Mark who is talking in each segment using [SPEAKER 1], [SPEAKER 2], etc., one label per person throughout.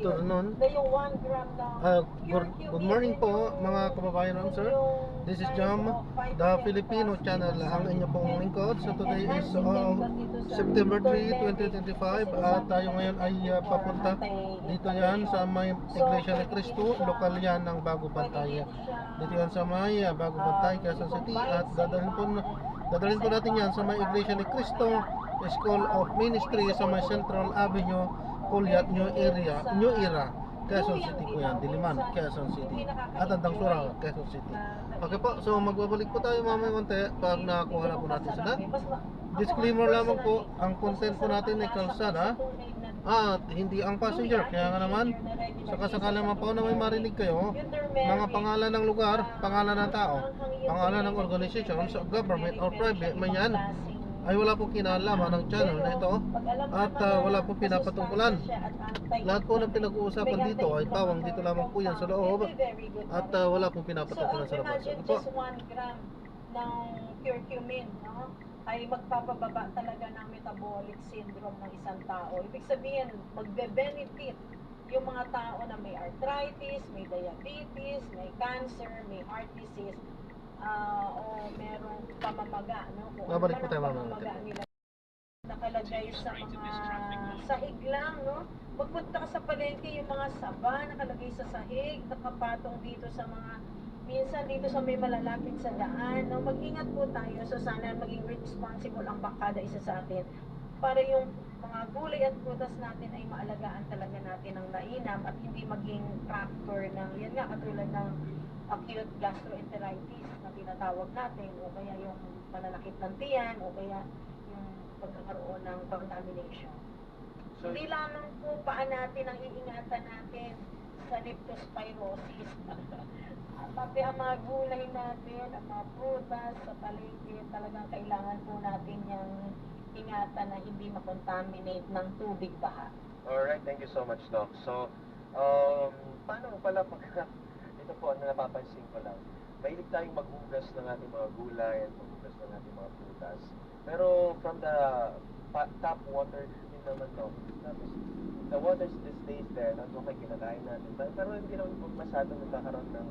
[SPEAKER 1] afternoon. Good morning po mga kababayan ng sir. This is Jam, the Filipino channel. Ang inyo pong lingkod. So today is September 3, 2025 at tayo ngayon ay papunta dito yan sa may Iglesia ni Cristo. Lokal yan ng Bago Bantay. Dito yan sa may Bago Bantay, Quezon City, at dadalhin po natin yan sa may Iglesia ni Cristo School of Ministry sa may Central Avenue, Pulyat, New Era, Quezon City po yan, Diliman, Quezon City, at Andang Sura, Quezon City. Okay po, so magbabalik po tayo mamaya konti pag nakakuha na po natin sila. Disclaimer lamang po, ang content po natin ay kalsada at hindi ang passenger. Kaya nga naman, sakasakala naman po na may marinig kayo, mga pangalan ng lugar, pangalan ng tao, pangalan ng organization, sa government or private, manyan, ay wala pong kinalaman ng channel na ito at wala pong pinapatungkulan. Lahat po ng pinag-uusapan dito ay pawang dito lamang po yan sa loob at wala pong pinapatungkulan sa labas.
[SPEAKER 2] So just 1 gram ng curcumin, no, ay magpapababa talaga ng metabolic syndrome ng isang tao. Ibig sabihin, magbe-benefit yung mga tao na may arthritis, may diabetes, may cancer, may heart disease, o merong pamamaga, no? Kung
[SPEAKER 1] Babalik po
[SPEAKER 2] ano
[SPEAKER 1] tayo
[SPEAKER 2] man ang
[SPEAKER 1] mamaya.
[SPEAKER 2] pamamaga nila nakalagay sa mga sahig lang, no? Magpunta ka sa palengke, yung mga saba nakalagay sa sahig, nakapatong dito sa mga, minsan dito sa may malalapit sa daan, no? Mag-ingat po tayo, so sana maging responsible ang bakada isa sa atin para yung mga gulay at prutas natin ay maalagaan talaga natin ng mainam at hindi maging factor ng, yan nga, katulad ng acute gastroenteritis na tinatawag natin, o kaya yung pananakit ng tiyan, o kaya yung pagkakaroon ng contamination. So, hindi lamang po paan natin ang iingatan natin sa leptospirosis. Pati ang mga gulay natin, ang mga prutas sa palengke, talagang kailangan po natin yung ingatan na hindi makontaminate ng tubig baha.
[SPEAKER 3] Alright, thank you so much, Doc. So, paano pala pag ito po, ang napapansin ko lang, mahilig tayong maghugas ng ating mga gulay at maghugas ng ating mga prutas. Pero from the tap water din naman to, tapos the water just stays there, at okay, kinakain natin. Pero hindi naman po masyadong nagkakaroon ng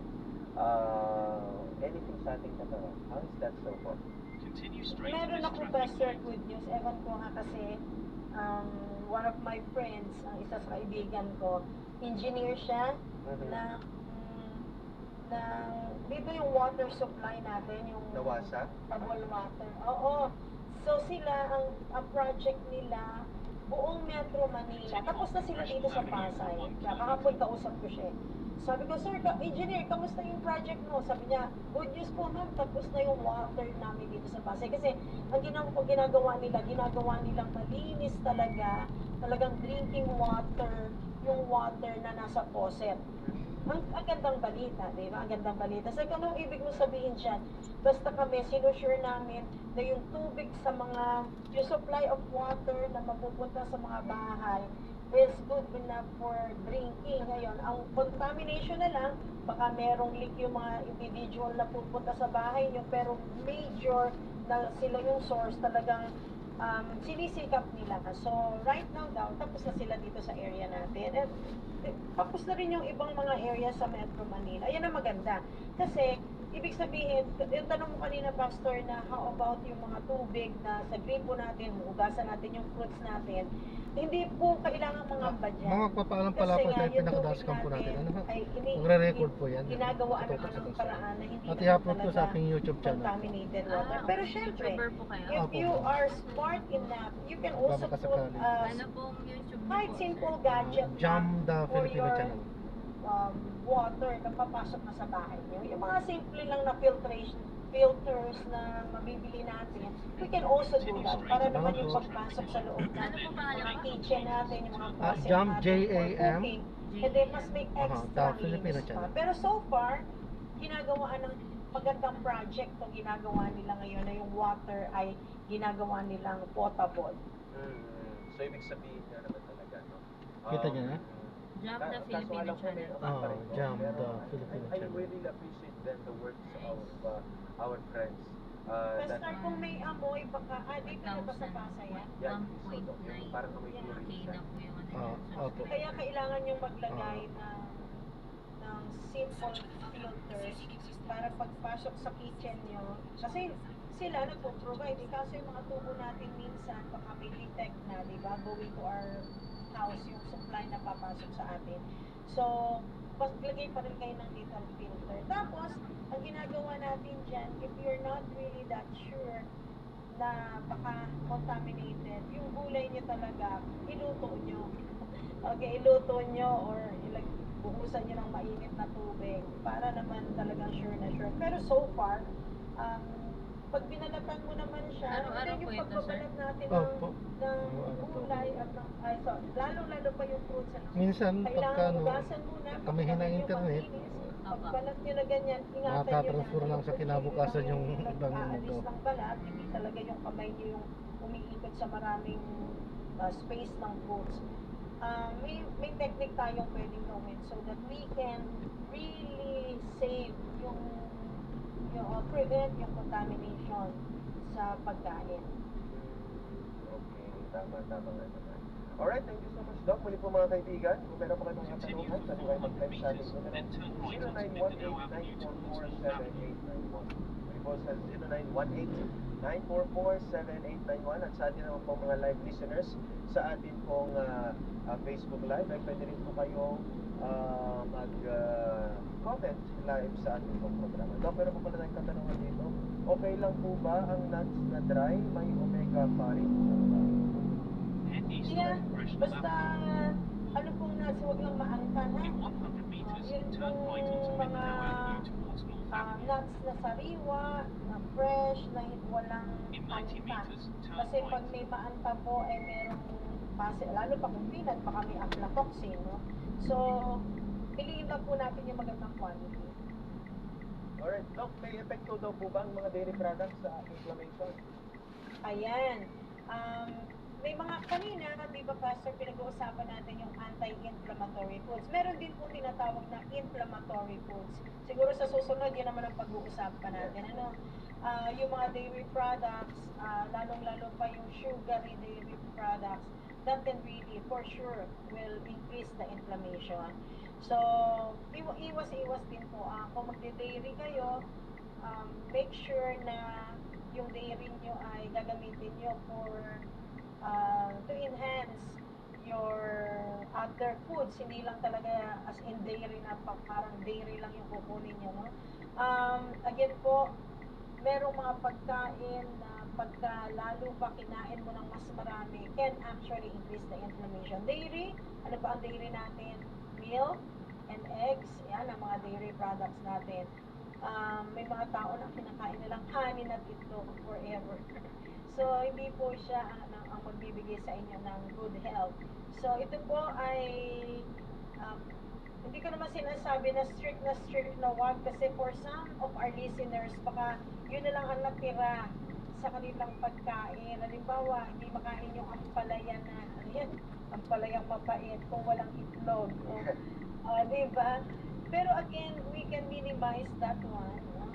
[SPEAKER 3] anything sa ating katawan. How is that so far?
[SPEAKER 2] Meron ako best good news. Ewan ko nga kasi, one of my friends, ang isa sa kaibigan ko, engineer siya na dito yung water supply natin, yung
[SPEAKER 3] Nawasa?
[SPEAKER 2] table water. Oo. So sila, ang project nila, buong Metro Manila. Tapos na sila dito sa Pasay. Kaya kahapon kausap ko siya. Sabi ko, sir, engineer, kamusta yung project mo? Sabi niya, good news po ma'am, tapos na yung water namin dito sa Pasay. Kasi ang ginagawa nilang malinis talaga, talagang drinking water, yung water na nasa faucet. Ang gandang balita, di ba? Ang gandang balita. So, anong ibig mo sabihin dyan? Basta kami, sinusure namin na yung tubig sa mga, yung supply of water na mapupunta sa mga bahay is good enough for drinking. Ngayon, ang contamination na lang, baka merong leak yung mga individual na pupunta sa bahay nyo, pero major na sila yung source, talagang sinisikap nila. So, right now daw, tapos na sila dito sa area natin. At tapos na rin yung ibang mga area sa Metro Manila. Yan ang maganda. Kasi, ibig sabihin, yung tanong mo kanina, Pastor, na how about yung mga tubig na sa gripo natin, hugasan natin yung fruits natin, hindi po kailangan mga badyan.
[SPEAKER 1] Mga papaalam pala po tayo pinakadaskan po natin. Ano ha? Magre-record po yan.
[SPEAKER 2] Ginagawa naman ng paraan na hindi
[SPEAKER 1] at i-upload ko sa aking YouTube channel.
[SPEAKER 2] Contaminated water. Pero syempre, if
[SPEAKER 1] Opo.
[SPEAKER 2] you are smart enough, you can also put
[SPEAKER 1] Babakasakali.
[SPEAKER 4] Ano pong YouTube niyo
[SPEAKER 2] kahit
[SPEAKER 4] po?
[SPEAKER 2] simple gadget
[SPEAKER 1] Jam the
[SPEAKER 2] for
[SPEAKER 1] Filipino
[SPEAKER 2] your
[SPEAKER 1] channel.
[SPEAKER 2] water na papasok na sa bahay niyo. Yung mga simple lang na filters na mabibili natin, we can also do that para naman yung pagpasok sa loob ng
[SPEAKER 4] Ano po pangalan
[SPEAKER 2] mga
[SPEAKER 4] mo?
[SPEAKER 2] kitchen natin, yung mga faucet
[SPEAKER 1] Jam,
[SPEAKER 2] natin for
[SPEAKER 1] J-A-M.
[SPEAKER 2] cooking, and then mas make extra
[SPEAKER 1] The Filipino
[SPEAKER 2] linis pa.
[SPEAKER 1] channel.
[SPEAKER 2] Pero so far, ginagawaan ng magandang project itong ginagawa nila ngayon na yung water ay ginagawa nilang potable.
[SPEAKER 3] So, ibig sabihin nga naman talaga, no?
[SPEAKER 1] Kita niyo na?
[SPEAKER 4] Jam the
[SPEAKER 3] Kaso
[SPEAKER 4] Filipino
[SPEAKER 3] alam ko
[SPEAKER 4] channel.
[SPEAKER 3] meron
[SPEAKER 1] Oh,
[SPEAKER 3] pa rin po.
[SPEAKER 1] Jam
[SPEAKER 3] Pero
[SPEAKER 1] the Filipino
[SPEAKER 3] I
[SPEAKER 1] channel.
[SPEAKER 3] really appreciate then the works of our friends.
[SPEAKER 2] Basta kung may amoy, baka, dito na ba sa Pasay yan?
[SPEAKER 3] Yan,
[SPEAKER 4] 1.9
[SPEAKER 3] so, yung parang amoy
[SPEAKER 2] Yan.
[SPEAKER 3] chlorine
[SPEAKER 4] K
[SPEAKER 3] siya.
[SPEAKER 4] na po yung ano
[SPEAKER 1] Ah,
[SPEAKER 4] yun,
[SPEAKER 1] opo.
[SPEAKER 4] subscribe.
[SPEAKER 2] Kaya kailangan yung maglagay ng simple filters para pagpasok sa kitchen nyo. Kasi sila nagpo-provide. Kaso yung mga tubo natin minsan, baka may detect na, di ba? Going to our house, yung supply na papasok sa atin. So, maglagay pa rin kayo ng little filter. Tapos, ang ginagawa natin dyan, if you're not really that sure na baka contaminated, yung gulay nyo talaga, iluto nyo. Okay, iluto nyo or buhusan nyo ng mainit na tubig para naman talagang sure na sure. Pero so far, pag binalatan mo naman siya,
[SPEAKER 4] Araw-araw
[SPEAKER 2] then yung
[SPEAKER 4] po ito,
[SPEAKER 2] pagbabalat natin
[SPEAKER 1] Opo.
[SPEAKER 2] ng
[SPEAKER 1] Araw-araw po.
[SPEAKER 2] gulay at lalo-lalo pa yung fruits.
[SPEAKER 1] Minsan, pagka
[SPEAKER 2] Kailangan
[SPEAKER 1] ano,
[SPEAKER 2] hugasan muna.
[SPEAKER 1] kami
[SPEAKER 2] pagka
[SPEAKER 1] ng
[SPEAKER 2] medyo
[SPEAKER 1] internet,
[SPEAKER 2] makinis. Pagbalat nyo na ganyan, ingatan nyo
[SPEAKER 1] matatransfer lang sa kinabukasan yung dami
[SPEAKER 2] aalis
[SPEAKER 1] nito.
[SPEAKER 2] ng balat, hindi talaga yung kamay nyo yung umiikot sa maraming space ng fruits. May technique tayong pwedeng gawin so that we can really save yung prevent yung contamination sa pagkain.
[SPEAKER 3] Okay, tama nga naman. Alright, thank you so much, Doc. Muli po mga kaibigan, kung meron pa kayong mga katanungan, pwede kayo mag-type sa ating numero 0918-944-7891. Muli po sa 0918-944-7891 at sa atin naman po mga live listeners sa atin pong Facebook Live ay pwede rin po kayong mag-comment live sa ating pong programa. Doc, meron po pala tayong katanungan dito. Okay lang po ba ang nuts na dry may omega pa rin?
[SPEAKER 2] Yeah, basta ano pong nasa, huwag lang maangkan ha. Yun pong mga nuts na sariwa, na fresh, na walang angka. Kasi pag may maanta po, merong lalo pa kung peanut, baka may aflatoxin, no? So, piliin lang po natin yung magandang quality.
[SPEAKER 3] Alright, Doc, may epekto daw po ba ang mga dairy products sa inflammation?
[SPEAKER 2] Ayan. May mga kanina, di ba Pastor, pinag-uusapan natin yung anti-inflammatory foods. Meron din po tinatawag na inflammatory foods. Siguro sa susunod, yun naman ang pag-uusapan natin. Yung mga dairy products, lalong-lalo pa yung sugary dairy products, that can really, for sure, will increase the inflammation. So, iwas-iwas din po. Kung magde-dairy kayo, make sure na yung dairy nyo ay gagamitin nyo to enhance your other foods, hindi lang talaga as in dairy na parang dairy lang yung kukunin nyo, no? Again po, merong mga pagkain na pagka lalo pa kinain mo ng mas marami can actually increase the inflammation. Dairy, ano ba ang dairy natin? Milk and eggs, yan ang mga dairy products natin. May mga tao na kinakain nilang kanin at itlog forever. So, hindi po siya ang magbibigay sa inyo ng good health. So, ito po ay hindi ko naman sinasabi na strict na wag kasi for some of our listeners, baka yun na lang ang natira sa kanilang pagkain. Halimbawa, hindi makain yung ampalaya na, ampalayang mapait kung walang itlog. Diba? Pero again, we can minimize that one. No?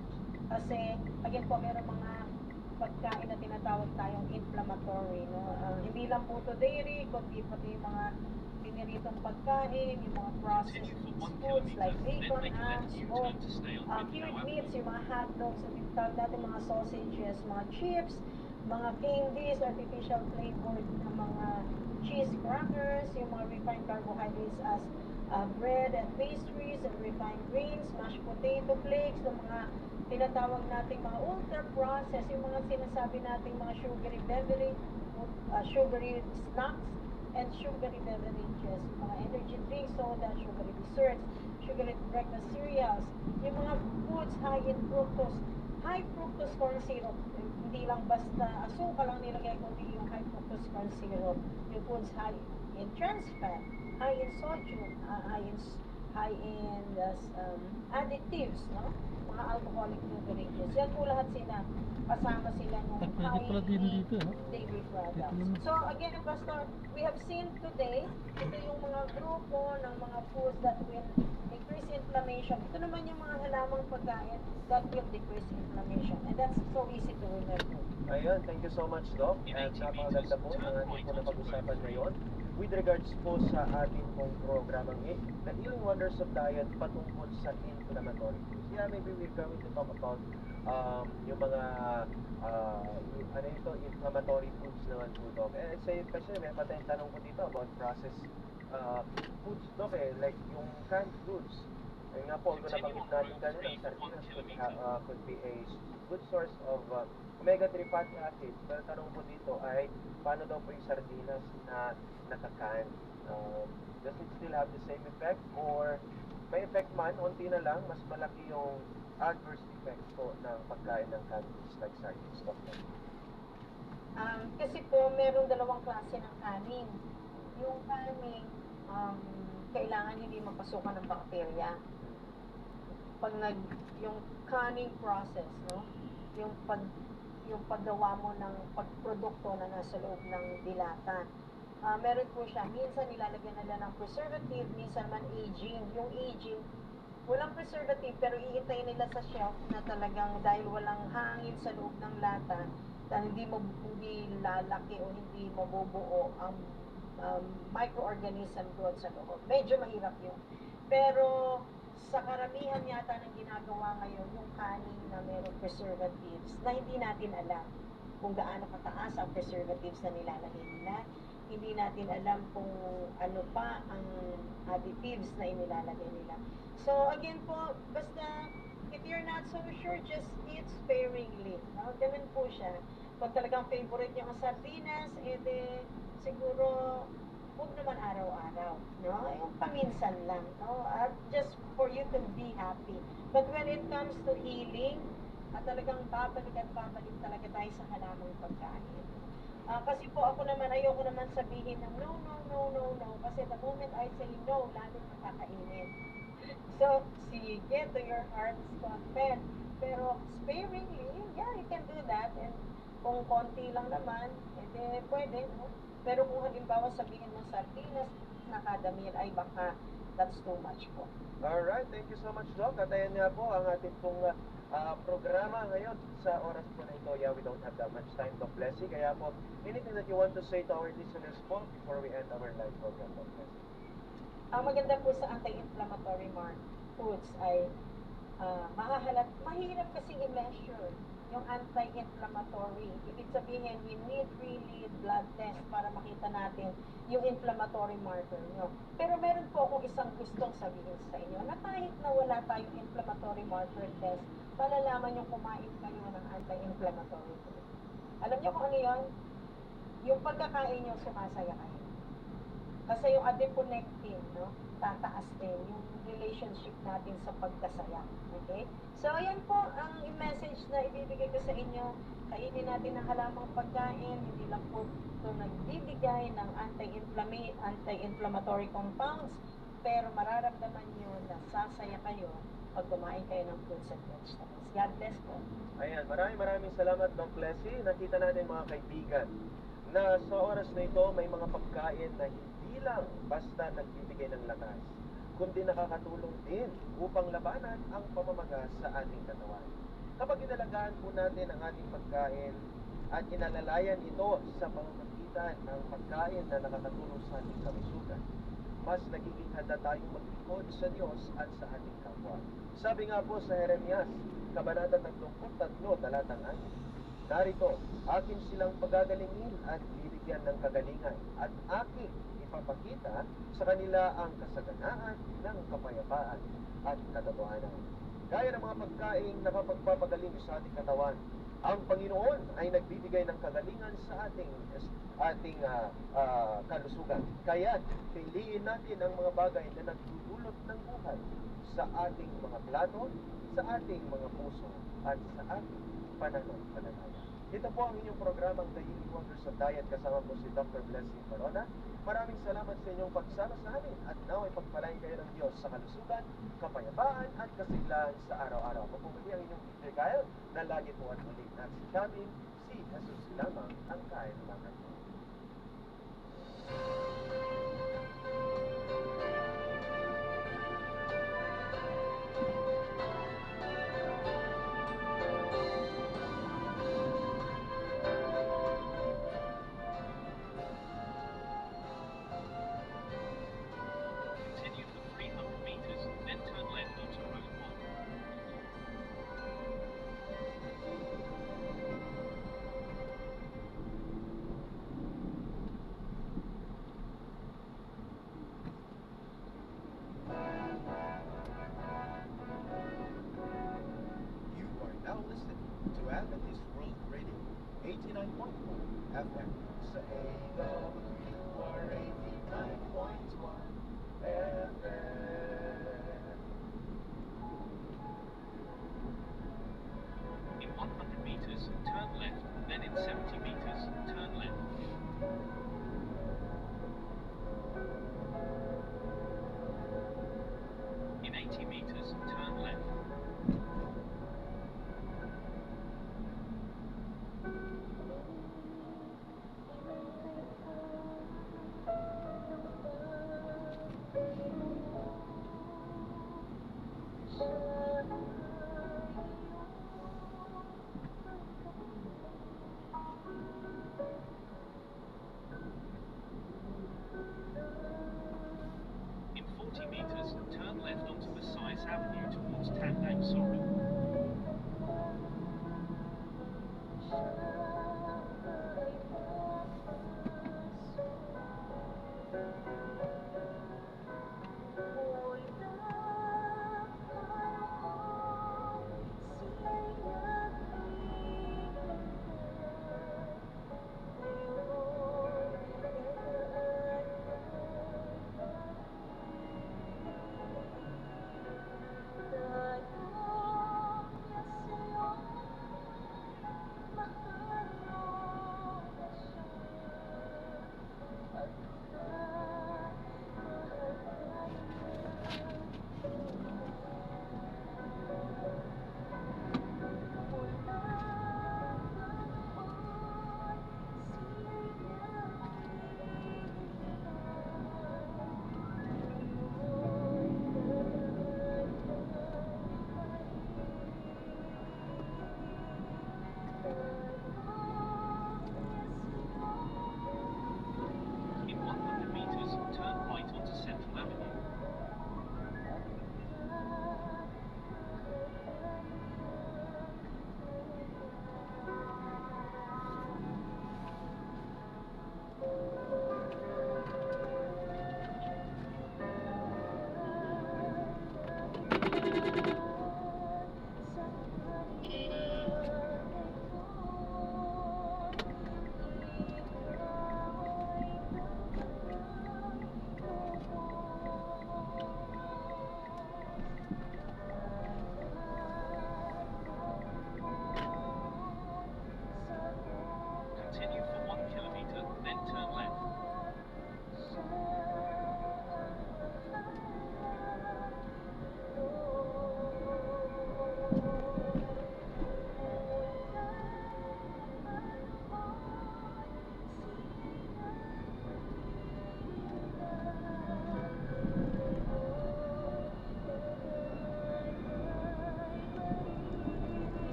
[SPEAKER 2] Kasi, again po, meron mga pagkain na tinatawag tayong inflammatory, no? Hindi lang po to dairy, kundi pati yung mga piniritong pagkain, yung mga processed foods like bacon, ham, smoked, cured meats, yung mga hot dogs, at tinatawag natin mga sausages, mga chips, mga candies, artificial flavored na mga cheese crackers, yung mga refined carbohydrates as bread and pastries, and refined grains, mashed potato flakes, yung mga tinatawag nating mga ultra-processed, yung mga sinasabi nating mga sugary beverage, sugary snacks, and sugary beverages, yung mga energy drinks, soda, sugary desserts, sugary breakfast cereals, yung mga foods high in high fructose corn syrup, hindi lang basta asukal lang nilagay, kundi yung high fructose corn syrup, yung foods high in trans fat, high in sodium, high in additives, no? Mga alcoholic beverages. Yan po lahat sila. Kasama sila ng
[SPEAKER 1] Pwede pala din dito, no?
[SPEAKER 2] dairy
[SPEAKER 1] Dito
[SPEAKER 2] products.
[SPEAKER 1] naman.
[SPEAKER 2] So again, Pastor, we have seen today, ito yung mga grupo ng mga foods that will increase decrease inflammation. Ito naman yung mga halamang pagkain that will decrease inflammation. And that's so easy to remember.
[SPEAKER 3] Ayun, thank you so much, Doc. At napakaganda po ng ating po na pag-usapan ngayon with regards po sa ating pong programang The Healing Wonders of Diet patungkol sa inflammatory foods. Yeah, maybe we're going to talk about yung mga inflammatory foods naman po, Doc. Say, kasi may patay tanong ko dito about processed foods, Doc, like yung canned foods. Ayun nga po, kung nabanggit natin kanina, sardinas could be a good source of omega-3 fatty acids. Pero tanong po dito ay, paano daw po yung sardinas na nakakan? Does it still have the same effect? Or may effect man, onti na lang, mas malaki yung adverse effects po ng pagkain ng canned foods like sardines, Doc?
[SPEAKER 2] Kasi po, merong dalawang klase ng kanin. Yung kanin, kailangan hindi mapasukan ng bakterya. Pag yung canning process, no? Yung paggawa mo ng pagprodukto na nasa loob ng dilata. Meron po siya, minsan nilalagyan nila ng preservative, minsan man aging. Yung aging, walang preservative pero iintay nila sa shelf na talagang dahil walang hangin sa loob ng lata, dahil hindi lalaki o hindi mabubuo ang microorganism doon sa loob. Medyo mahirap yun. Pero sa karamihan yata ng ginagawa ngayon, yung kanin na mayroong preservatives na hindi natin alam kung gaano kataas ang preservatives na nilalagay nila. Hindi natin alam kung ano pa ang additives na inilalagay nila. So again po, basta if you're not so sure, just eat sparingly. No? Ganun po siya. Pag talagang favorite nyo ang sardinas, siguro huwag naman araw-araw, no? Yung paminsan lang, no? At just for you to be happy. But when it comes to healing, talagang babalik at babalik talaga tayo sa halamang pagkain. Kasi po ako naman, ayoko naman sabihin ng no. Kasi the moment I say no, lalo nakakainit. So, sige, to your heart's content. Pero sparingly, yeah, you can do that. And kung konti lang naman, pwede, no? Pero kung halimbawa sabihin mo sardinas na kada meal ay baka that's too much po.
[SPEAKER 3] Alright, thank you so much, Doc. At ayan nga po ang ating pong programa ngayon sa oras po na ito. Yeah, we don't have that much time, Doc Leslie. Kaya po, anything that you want to say to our listeners po before we end our live program, Doc Leslie?
[SPEAKER 2] Ang maganda po sa anti-inflammatory foods ay mahirap kasing i-measure yung anti-inflammatory. Ibig sabihin, we need really blood test para makita natin yung inflammatory marker nyo. Pero meron po akong isang gustong sabihin sa inyo na kahit na wala tayong inflammatory marker test, malalaman yung kumain kayo ng anti-inflammatory food. Alam nyo kung ano yun? Yung pagkakain nyo, sumasaya kayo. Kasi yung adiponectin, no? Tataas din yung relationship natin sa pagkasaya. Okay? So, ayan po ang message na ibibigay ko sa inyo. Kainin natin ng halamang pagkain, hindi lang po ito nagbibigay ng anti-inflammatory compounds, pero mararamdaman nyo na sasaya kayo pag kumain kayo ng fruits and vegetables. God bless po.
[SPEAKER 3] Ayan, maraming salamat, Doc Leslie. Nakita natin mga kaibigan na sa oras na ito may mga pagkain na hindi lang basta nagbibigay ng lakas, kundi nakakatulong din upang labanan ang pamamaga sa ating katawan. Kapag inalagaan po natin ang ating pagkain at inalalayan ito sa pamamagitan ng pagkain na nakakatulong sa ating kalusugan, mas nagiging handa tayong maglingkod sa Diyos at sa ating kapwa. Sabi nga po sa Jeremias, Kabanata 33, talatang 6, narito, akin silang pagagalingin at bibigyan ng kagalingan, at aking ipapakita sa kanila ang kasaganaan ng kapayapaan at katotohanan. Gaya ng mga pagkain na mapagpapagaling sa ating katawan, ang Panginoon ay nagbibigay ng kagalingan sa ating kalusugan. Kaya piliin natin ang mga bagay na nagdudulot ng buhay sa ating mga plato, sa ating mga puso, at sa ating pananampalataya. Ito po ang inyong programang The Healing Wonders of Diet, kasama po si Dr. Blessing Corona. Maraming salamat sa inyong pagsama sa amin at naway pagpalain kayo ng Diyos sa kalusugan, kapayapaan at kasiglahan sa araw-araw. Ako po muli ang inyong Peter Kyle na lagi po at muli nagsasabing si Jesus lamang ang kailangan mo.
[SPEAKER 5] Avenue towards Tandang Sori. In 100 meters, turn right onto Central Avenue. Continue for 1 kilometer, then turn left.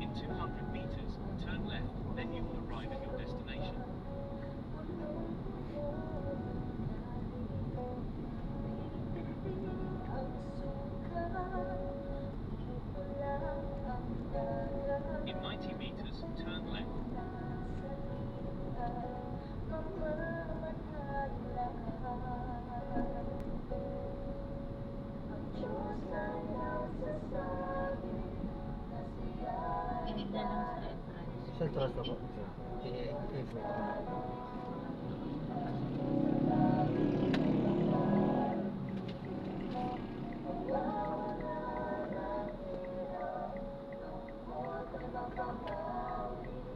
[SPEAKER 5] In 200 meters, turn left, then you will arrive at your destination. In 90 meters, turn left.
[SPEAKER 4] Init na lang sa entrance.
[SPEAKER 1] Central na po. I-exit.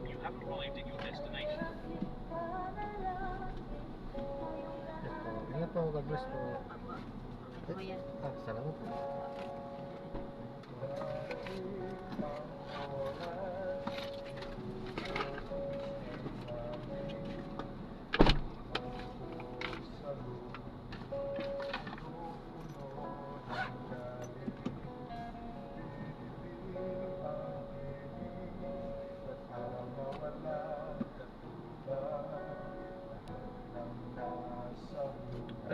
[SPEAKER 5] You have arrived at your destination.
[SPEAKER 1] Ingat po, God bless po.
[SPEAKER 4] Ako yan.
[SPEAKER 1] Salamat po.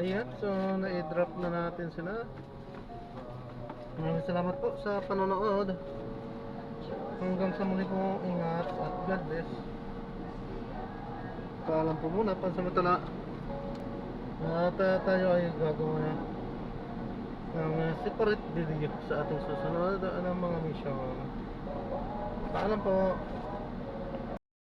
[SPEAKER 1] Ayan, so na-drop na natin sila. Maraming salamat po sa panonood. Hanggang sa muli po, ingat at God bless. Paalam po muna, pansamantala. At tayo ay gagawa ng separate video sa ating susunod ng mga mission. Paalam po.